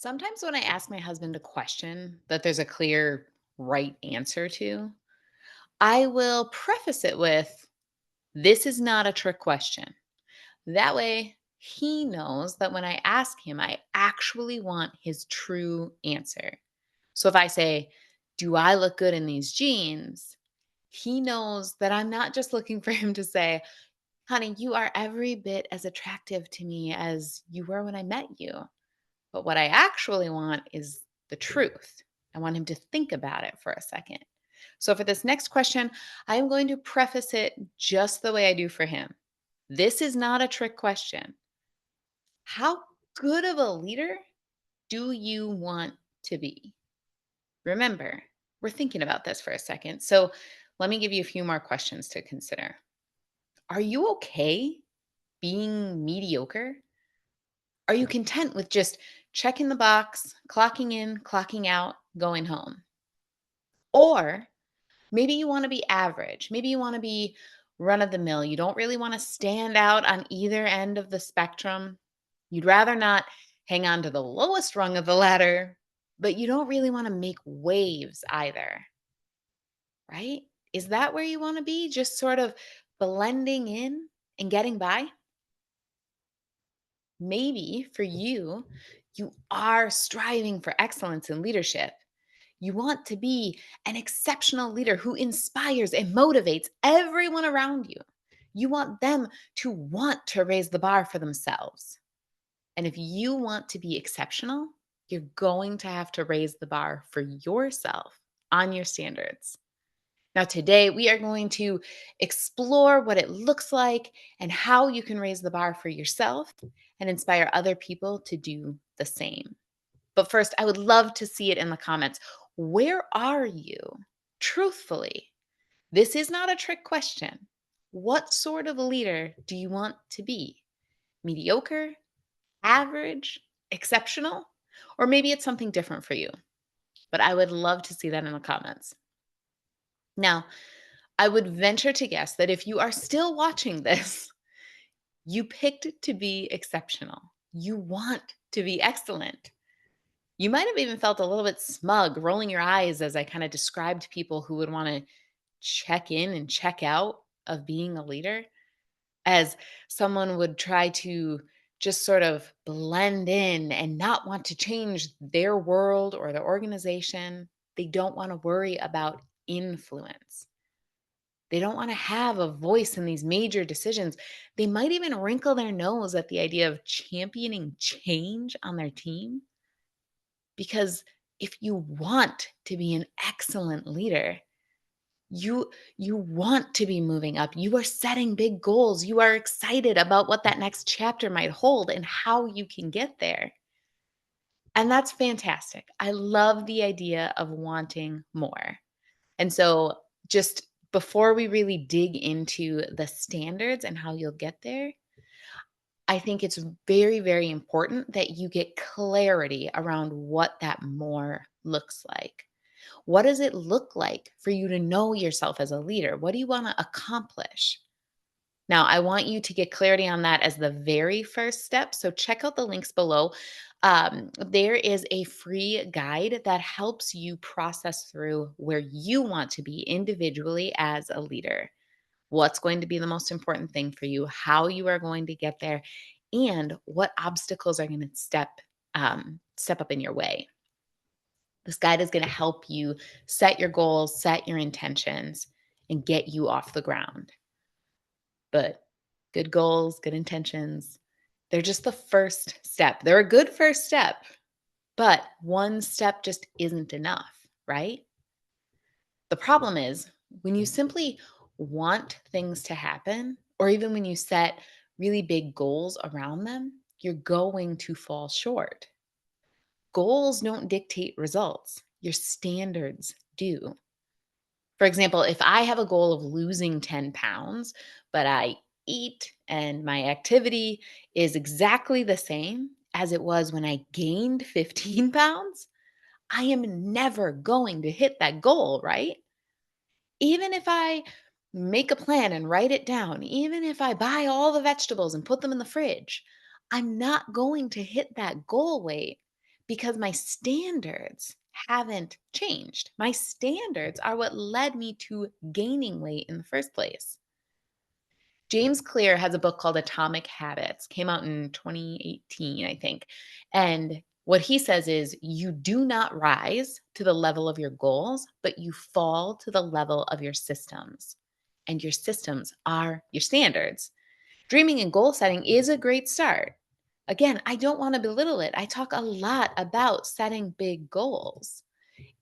Sometimes when I ask my husband a question that there's a clear right answer to, I will preface it with, "This is not a trick question." That way, he knows that when I ask him, I actually want his true answer. So if I say, "Do I look good in these jeans?" He knows that I'm not just looking for him to say, "Honey, you are every bit as attractive to me as you were when I met you." But what I actually want is the truth. I want him to think about it for a second. So for this next question, I am going to preface it just the way I do for him. This is not a trick question. How good of a leader do you want to be? Remember, we're thinking about this for a second. So let me give you a few more questions to consider. Are you okay being mediocre? Are you content with just checking the box, clocking in, clocking out, going home? Or maybe you want to be average. Maybe you want to be run of the mill. You don't really want to stand out on either end of the spectrum. You'd rather not hang on to the lowest rung of the ladder, but you don't really want to make waves either, right? Is that where you want to be? Just sort of blending in and getting by? Maybe for you, you are striving for excellence in leadership. You want to be an exceptional leader who inspires and motivates everyone around you. You want them to want to raise the bar for themselves. And if you want to be exceptional, you're going to have to raise the bar for yourself on your standards. Now, today we are going to explore what it looks like and how you can raise the bar for yourself and inspire other people to do the same. But first, I would love to see it in the comments. Where are you? Truthfully, this is not a trick question. What sort of leader do you want to be? Mediocre, average, exceptional? Or maybe it's something different for you. But I would love to see that in the comments. Now, I would venture to guess that if you are still watching this, you picked to be exceptional. You want to be excellent. You might have even felt a little bit smug, rolling your eyes as I kind of described people who would want to check in and check out of being a leader, as someone would try to just sort of blend in and not want to change their world or the organization. They don't want to worry about influence. They don't want to have a voice in these major decisions. They might even wrinkle their nose at the idea of championing change on their team because if you want to be an excellent leader, you want to be moving up. You are setting big goals. You are excited about what that next chapter might hold and how you can get there. And that's fantastic. I love the idea of wanting more. And so, just before we really dig into the standards and how you'll get there, I think it's very, very important that you get clarity around what that more looks like. What does it look like for you to know yourself as a leader? What do you want to accomplish? Now, I want you to get clarity on that as the very first step. So, check out the links below. There is a free guide that helps you process through where you want to be individually as a leader. What's going to be the most important thing for you, how you are going to get there, and what obstacles are going to step up in your way. This guide is going to help you set your goals, set your intentions, and get you off the ground. But good goals, good intentions, they're just the first step. They're a good first step, but one step just isn't enough, right? The problem is when you simply want things to happen, or even when you set really big goals around them, you're going to fall short. Goals don't dictate results, your standards do. For example, if I have a goal of losing 10 pounds, but I eat and my activity is exactly the same as it was when I gained 15 pounds, I am never going to hit that goal, right? Even if I make a plan and write it down, even if I buy all the vegetables and put them in the fridge, I'm not going to hit that goal weight Because my standards haven't changed. My standards are what led me to gaining weight in the first place. James Clear has a book called Atomic Habits, came out in 2018, I think. And what he says is you do not rise to the level of your goals, but you fall to the level of your systems. And your systems are your standards. Dreaming and goal setting is a great start. Again, I don't want to belittle it. I talk a lot about setting big goals.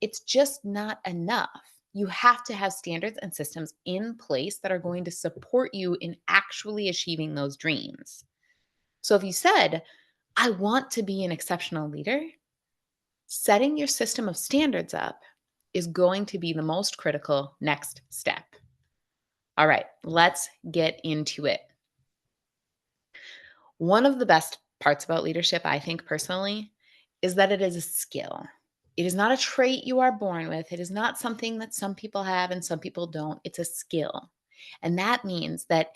It's just not enough. You have to have standards and systems in place that are going to support you in actually achieving those dreams. So if you said, I want to be an exceptional leader, setting your system of standards up is going to be the most critical next step. All right, let's get into it. One of the best parts about leadership, I think personally, is that it is a skill. It is not a trait you are born with. It is not something that some people have and some people don't. It's a skill. And that means that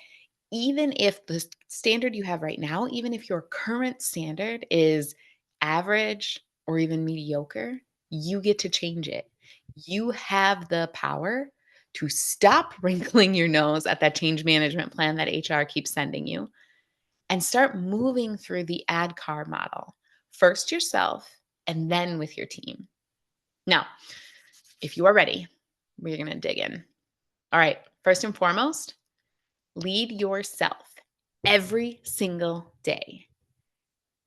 even if the standard you have right now, even if your current standard is average or even mediocre, you get to change it. You have the power to stop wrinkling your nose at that change management plan that HR keeps sending you and start moving through the ADKAR model. First yourself and then with your team. Now, if you are ready, we're going to dig in. All right, first and foremost, lead yourself every single day.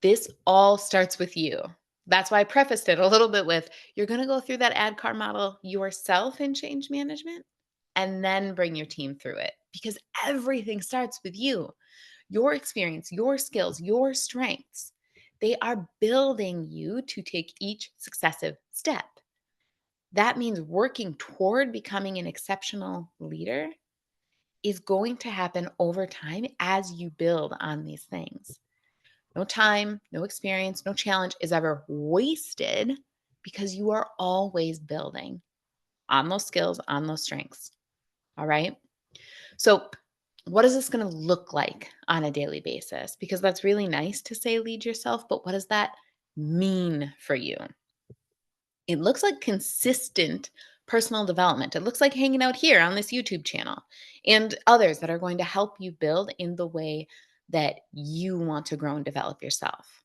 This all starts with you. That's why I prefaced it a little bit with you're going to go through that ADKAR model yourself in change management and then bring your team through it because everything starts with you. Your experience, your skills, your strengths, they are building you to take each successive step. That means working toward becoming an exceptional leader is going to happen over time as you build on these things. No time, no experience, no challenge is ever wasted because you are always building on those skills, on those strengths. All right. So, what is this going to look like on a daily basis? Because that's really nice to say lead yourself, but what does that mean for you? It looks like consistent personal development. It looks like hanging out here on this YouTube channel and others that are going to help you build in the way that you want to grow and develop yourself.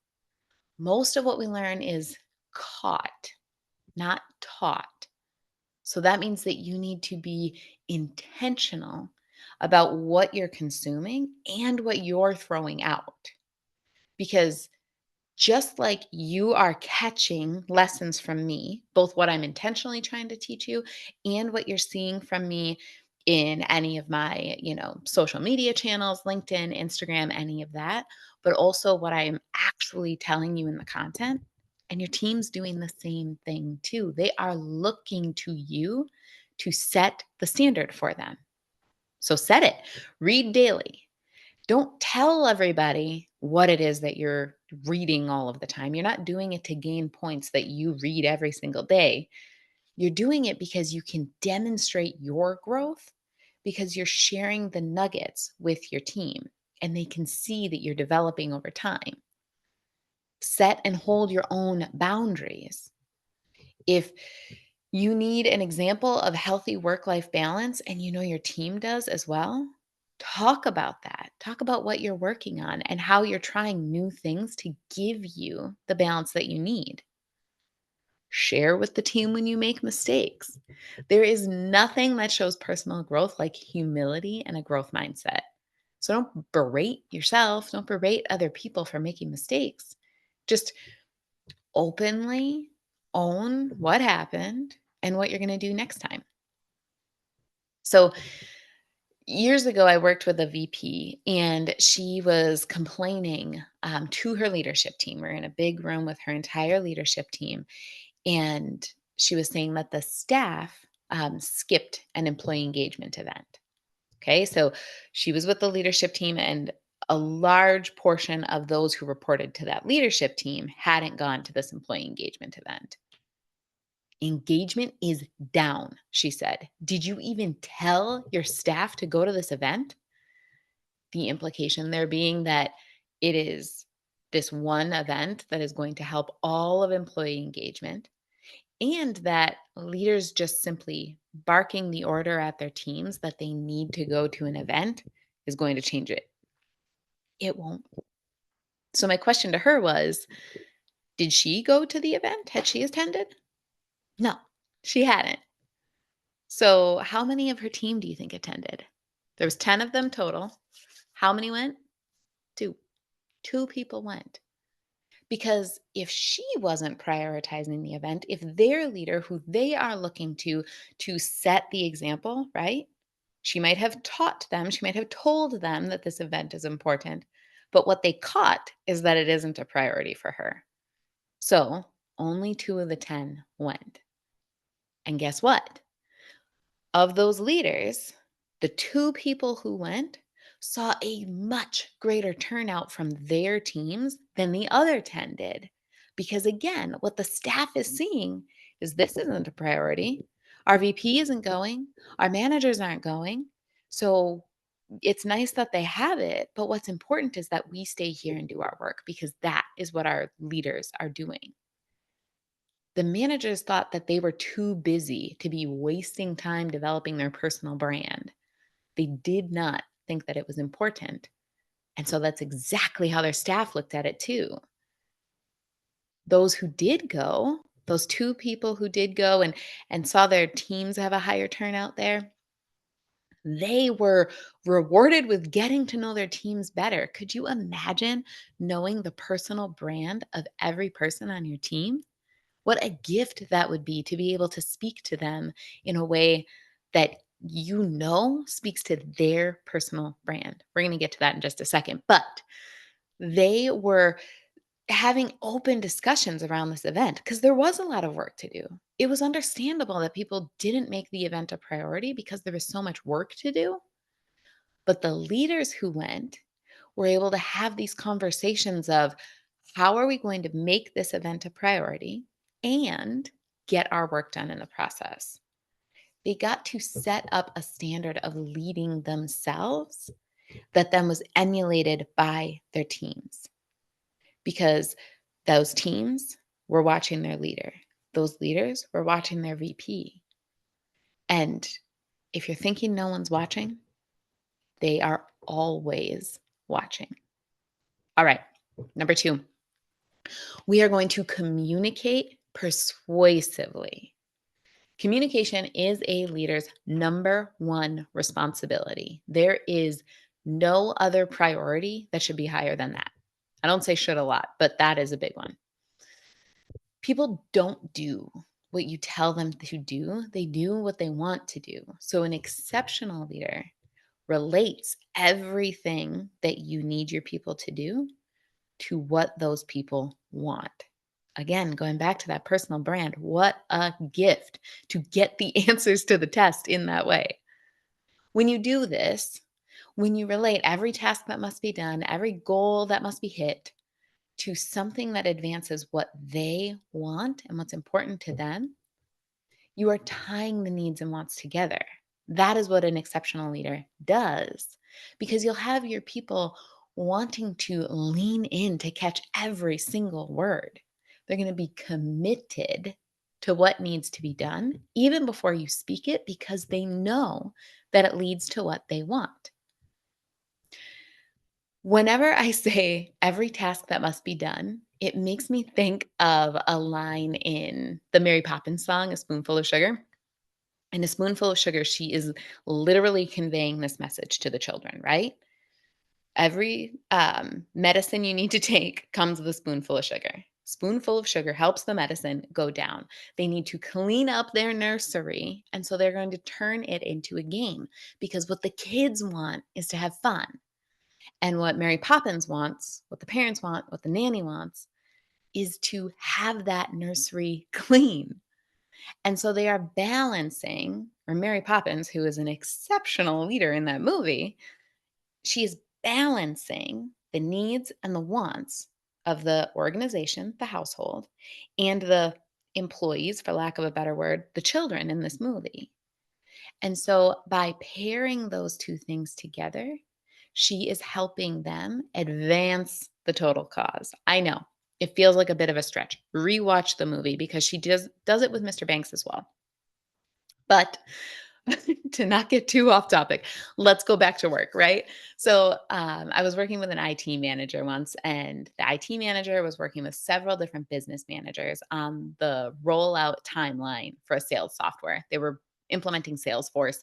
Most of what we learn is caught, not taught. So that means that you need to be intentional about what you're consuming and what you're throwing out. Because just like you are catching lessons from me, both what I'm intentionally trying to teach you and what you're seeing from me in any of my, social media channels, LinkedIn, Instagram, any of that, but also what I am actually telling you in the content. And your team's doing the same thing too. They are looking to you to set the standard for them. So set it, read daily. Don't tell everybody what it is that you're reading all of the time. You're not doing it to gain points that you read every single day. You're doing it because you can demonstrate your growth because you're sharing the nuggets with your team and they can see that you're developing over time. Set and hold your own boundaries. If you need an example of healthy work life balance and you know your team does as well, talk about that. Talk about what you're working on and how you're trying new things to give you the balance that you need. Share with the team when you make mistakes. There is nothing that shows personal growth like humility and a growth mindset. So don't berate yourself, don't berate other people for making mistakes. Just openly own what happened and what you're going to do next time. So, years ago, I worked with a VP and she was complaining to her leadership team. We're in a big room with her entire leadership team. And she was saying that the staff skipped an employee engagement event. Okay. So she was with the leadership team, and a large portion of those who reported to that leadership team hadn't gone to this employee engagement event. Engagement is down, she said. Did you even tell your staff to go to this event? The implication there being that it is this one event that is going to help all of employee engagement, and that leaders just simply barking the order at their teams that they need to go to an event is going to change it. It won't. So, my question to her was, did she go to the event? Had she attended? No, she hadn't. So, how many of her team do you think attended? There was 10 of them total. How many went? 2. 2 people went. Because if she wasn't prioritizing the event, if their leader who they are looking to set the example, right? She might have taught them, she might have told them that this event is important, but what they caught is that it isn't a priority for her. So, only 2 of the 10 went. And guess what? Of those leaders, the 2 people who went saw a much greater turnout from their teams than the other 10 did. Because again, what the staff is seeing is this isn't a priority. Our VP isn't going, our managers aren't going. So it's nice that they have it, but what's important is that we stay here and do our work because that is what our leaders are doing. The managers thought that they were too busy to be wasting time developing their personal brand. They did not think that it was important. And so that's exactly how their staff looked at it too. Those who did go, those 2 people who did go and saw their teams have a higher turnout there, they were rewarded with getting to know their teams better. Could you imagine knowing the personal brand of every person on your team? What a gift that would be to be able to speak to them in a way that speaks to their personal brand. We're going to get to that in just a second. But they were having open discussions around this event because there was a lot of work to do. It was understandable that people didn't make the event a priority because there was so much work to do. But the leaders who went were able to have these conversations of how are we going to make this event a priority and get our work done in the process. They got to set up a standard of leading themselves that then was emulated by their teams because those teams were watching their leader. Those leaders were watching their VP. And if you're thinking no one's watching, they are always watching. All right, number 2, we are going to communicate persuasively. Communication is a leader's number one responsibility. There is no other priority that should be higher than that. I don't say should a lot, but that is a big one. People don't do what you tell them to do, they do what they want to do. So, an exceptional leader relates everything that you need your people to do to what those people want. Again, going back to that personal brand, what a gift to get the answers to the test in that way. When you do this, when you relate every task that must be done, every goal that must be hit to something that advances what they want and what's important to them, you are tying the needs and wants together. That is what an exceptional leader does because you'll have your people wanting to lean in to catch every single word. They're going to be committed to what needs to be done even before you speak it because they know that it leads to what they want. Whenever I say every task that must be done, it makes me think of a line in the Mary Poppins song, A Spoonful of Sugar. In A Spoonful of Sugar, she is literally conveying this message to the children, right? Every medicine you need to take comes with a spoonful of sugar. Spoonful of sugar helps the medicine go down. They need to clean up their nursery. And so they're going to turn it into a game because what the kids want is to have fun. And what Mary Poppins wants, what the parents want, what the nanny wants is to have that nursery clean. And so they are balancing, or Mary Poppins, who is an exceptional leader in that movie, she is balancing the needs and the wants of the organization, the household, and the employees, for lack of a better word, the children in this movie. And so by pairing those two things together, she is helping them advance The Total Cause. I know. It feels like a bit of a stretch. Rewatch the movie because she does it with Mr. Banks as well. But to not get too off topic, let's go back to work, right? So, I was working with an IT manager once, and the IT manager was working with several different business managers on the rollout timeline for a sales software. They were implementing Salesforce,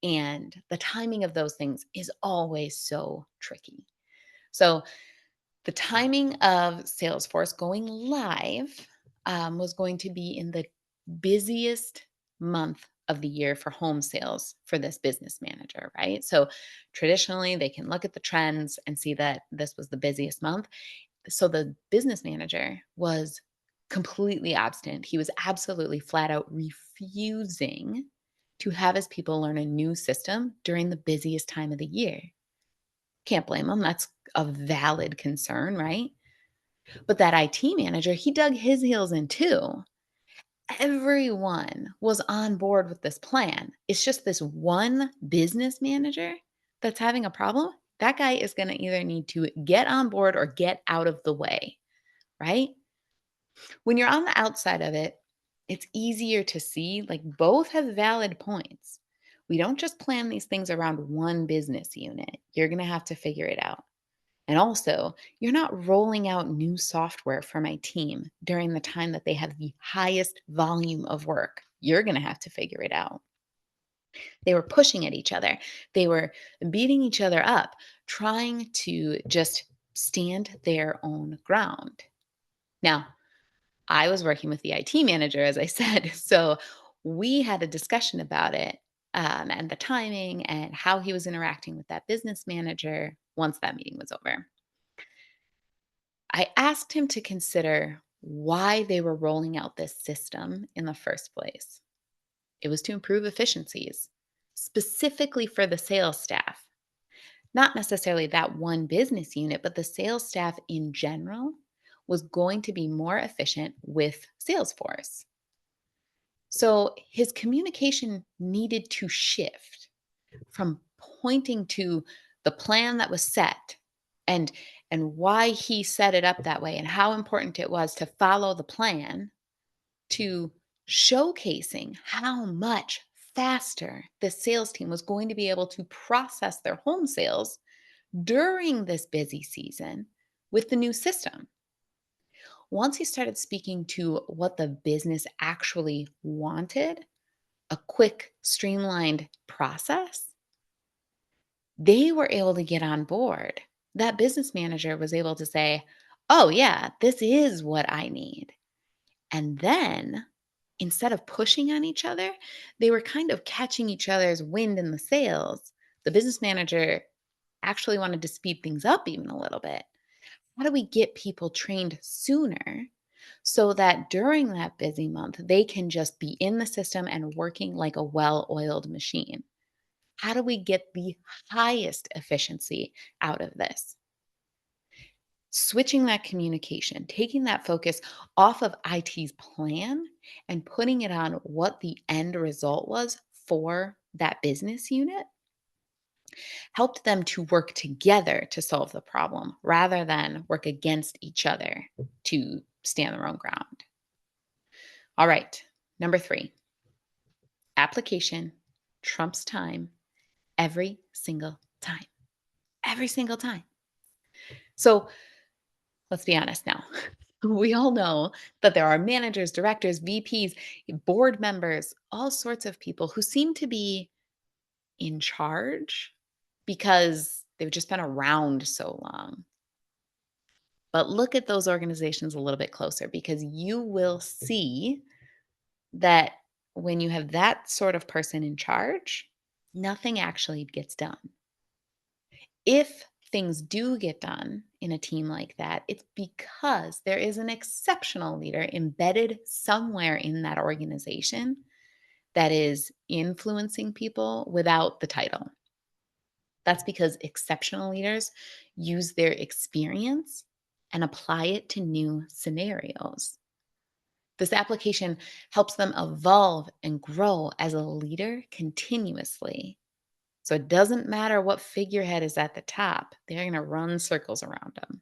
and the timing of those things is always so tricky. So, the timing of Salesforce going live was going to be in the busiest month of the year for home sales for this business manager, right? So traditionally, they can look at the trends and see that this was the busiest month. So the business manager was completely obstinate. He was absolutely flat out refusing to have his people learn a new system during the busiest time of the year. Can't blame him. That's a valid concern, right? But that IT manager, he dug his heels in too. Everyone was on board with this plan. It's just this one business manager that's having a problem. That guy is going to either need to get on board or get out of the way, right? When you're on the outside of it, it's easier to see like both have valid points. We don't just plan these things around one business unit. You're going to have to figure it out. And also, you're not rolling out new software for my team during the time that they have the highest volume of work. You're going to have to figure it out. They were pushing at each other, they were beating each other up, trying to just stand their own ground. Now, I was working with the IT manager, as I said. So we had a discussion about it and the timing and how he was interacting with that business manager once that meeting was over. I asked him to consider why they were rolling out this system in the first place. It was to improve efficiencies, specifically for the sales staff. Not necessarily that one business unit, but the sales staff in general was going to be more efficient with Salesforce. So his communication needed to shift from pointing to the plan that was set and why he set it up that way and how important it was to follow the plan to showcasing how much faster the sales team was going to be able to process their home sales during this busy season with the new system. Once he started speaking to what the business actually wanted, a quick, streamlined process, they were able to get on board. That business manager was able to say, "Oh, yeah, this is what I need." And then instead of pushing on each other, they were kind of catching each other's wind in the sails. The business manager actually wanted to speed things up even a little bit. How do we get people trained sooner so that during that busy month, they can just be in the system and working like a well oiled machine? How do we get the highest efficiency out of this? Switching that communication, taking that focus off of IT's plan and putting it on what the end result was for that business unit helped them to work together to solve the problem rather than work against each other to stand their own ground. All right, number 3, application trumps time every single time. Every single time. So let's be honest now. We all know that there are managers, directors, VPs, board members, all sorts of people who seem to be in charge because they've just been around so long. But look at those organizations a little bit closer because you will see that when you have that sort of person in charge, nothing actually gets done. If things do get done in a team like that, it's because there is an exceptional leader embedded somewhere in that organization that is influencing people without the title. That's because exceptional leaders use their experience and apply it to new scenarios. This application helps them evolve and grow as a leader continuously. So it doesn't matter what figurehead is at the top, they're going to run circles around them.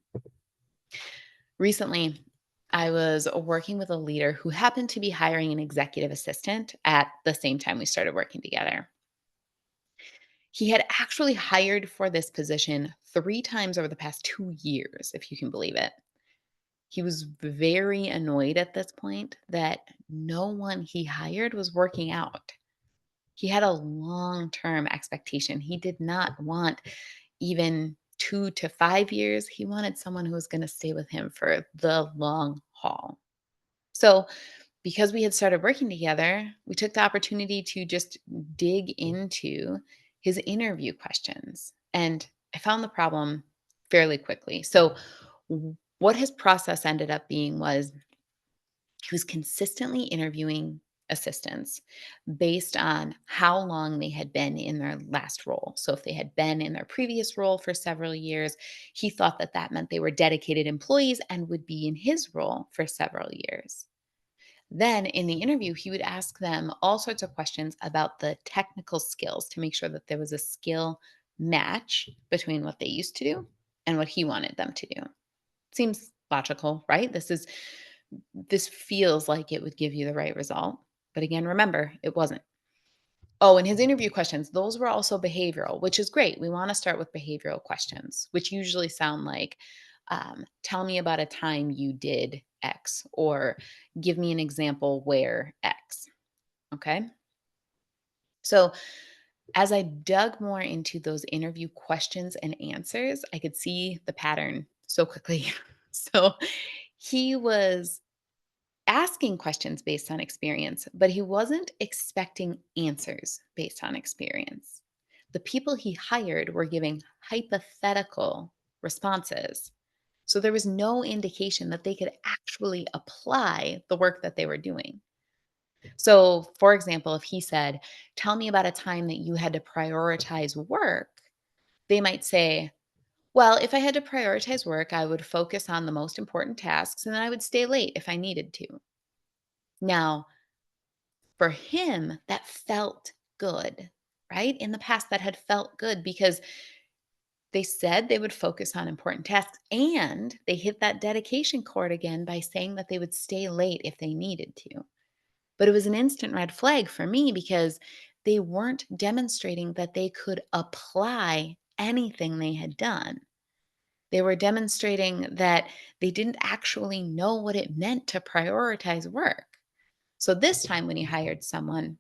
Recently, I was working with a leader who happened to be hiring an executive assistant at the same time we started working together. He had actually hired for this position 3 times over the past 2 years, if you can believe it. He was very annoyed at this point that no one he hired was working out. He had a long-term expectation. He did not want even 2 to 5 years. He wanted someone who was gonna stay with him for the long haul. So, because we had started working together, we took the opportunity to just dig into his interview questions. And I found the problem fairly quickly. So, what his process ended up being was he was consistently interviewing assistants based on how long they had been in their last role. So if they had been in their previous role for several years, he thought that that meant they were dedicated employees and would be in his role for several years. Then in the interview, he would ask them all sorts of questions about the technical skills to make sure that there was a skill match between what they used to do and what he wanted them to do. Seems logical, right? This feels like it would give you the right result. But again, remember, it wasn't. Oh, and his interview questions, those were also behavioral, which is great. We want to start with behavioral questions, which usually sound like, tell me about a time you did X, or give me an example where X. Okay. So as I dug more into those interview questions and answers, I could see the pattern so quickly. So he was asking questions based on experience, but he wasn't expecting answers based on experience. The people he hired were giving hypothetical responses. So there was no indication that they could actually apply the work that they were doing. So, for example, if he said, tell me about a time that you had to prioritize work, they might say, well, if I had to prioritize work, I would focus on the most important tasks and then I would stay late if I needed to. Now, for him, that felt good, right? In the past, that had felt good because they said they would focus on important tasks and they hit that dedication chord again by saying that they would stay late if they needed to. But it was an instant red flag for me because they weren't demonstrating that they could apply anything they had done. They were demonstrating that they didn't actually know what it meant to prioritize work. So this time when he hired someone,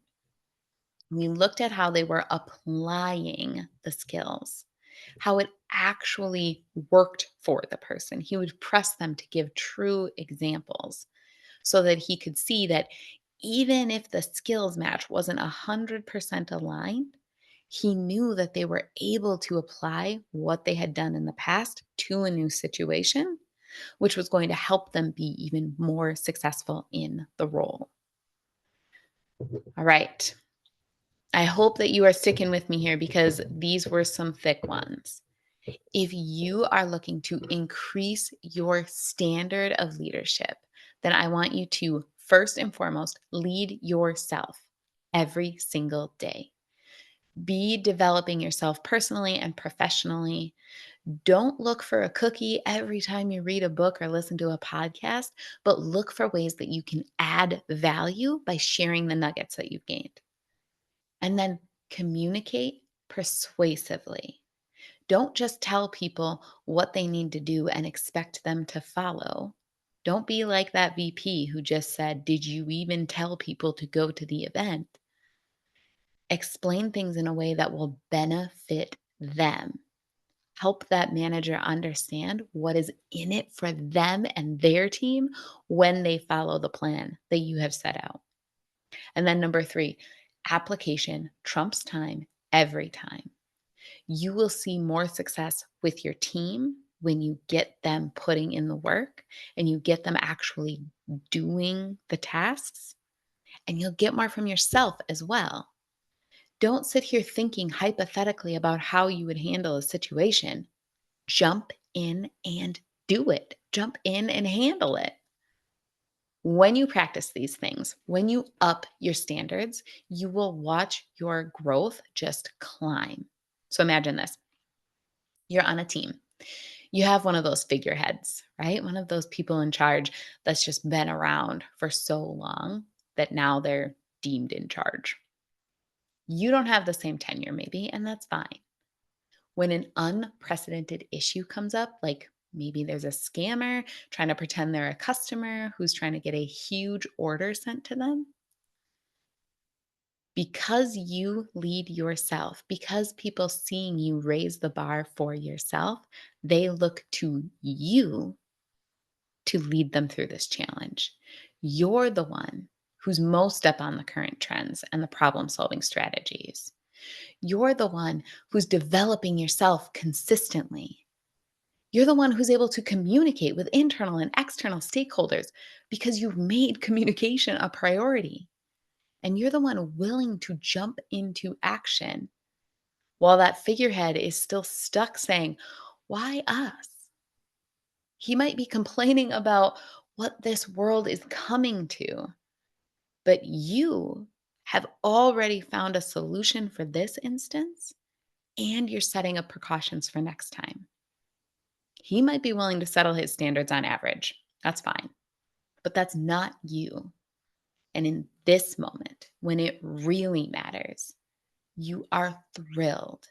we looked at how they were applying the skills, how it actually worked for the person. He would press them to give true examples so that he could see that even if the skills match wasn't 100% aligned, he knew that they were able to apply what they had done in the past to a new situation, which was going to help them be even more successful in the role. All right. I hope that you are sticking with me here because these were some thick ones. If you are looking to increase your standard of leadership, then I want you to first and foremost lead yourself every single day. Be developing yourself personally and professionally. Don't look for a cookie every time you read a book or listen to a podcast, but look for ways that you can add value by sharing the nuggets that you've gained. And then communicate persuasively. Don't just tell people what they need to do and expect them to follow. Don't be like that VP who just said, did you even tell people to go to the event? Explain things in a way that will benefit them. Help that manager understand what is in it for them and their team when they follow the plan that you have set out. And then number three, application trumps time every time. You will see more success with your team when you get them putting in the work and you get them actually doing the tasks, and you'll get more from yourself as well. Don't sit here thinking hypothetically about how you would handle a situation. Jump in and do it. Jump in and handle it. When you practice these things, when you up your standards, you will watch your growth just climb. So imagine this, you're on a team. You have one of those figureheads, right? One of those people in charge that's just been around for so long that now they're deemed in charge. You don't have the same tenure, maybe, and that's fine. When an unprecedented issue comes up, like maybe there's a scammer trying to pretend they're a customer who's trying to get a huge order sent to them, because you lead yourself, because people seeing you raise the bar for yourself, they look to you to lead them through this challenge. You're the one who's most up on the current trends and the problem solving strategies. You're the one who's developing yourself consistently. You're the one who's able to communicate with internal and external stakeholders because you've made communication a priority. And you're the one willing to jump into action while that figurehead is still stuck saying, "Why us?" He might be complaining about what this world is coming to, but you have already found a solution for this instance and you're setting up precautions for next time. He might be willing to settle his standards on average. That's fine, but that's not you. And in this moment, when it really matters, you are thrilled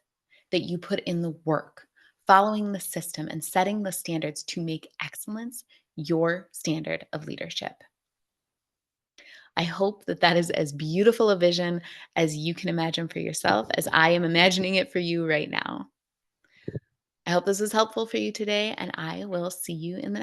that you put in the work, following the system and setting the standards to make excellence your standard of leadership. I hope that that is as beautiful a vision as you can imagine for yourself as I am imagining it for you right now. I hope this was helpful for you today, and I will see you in the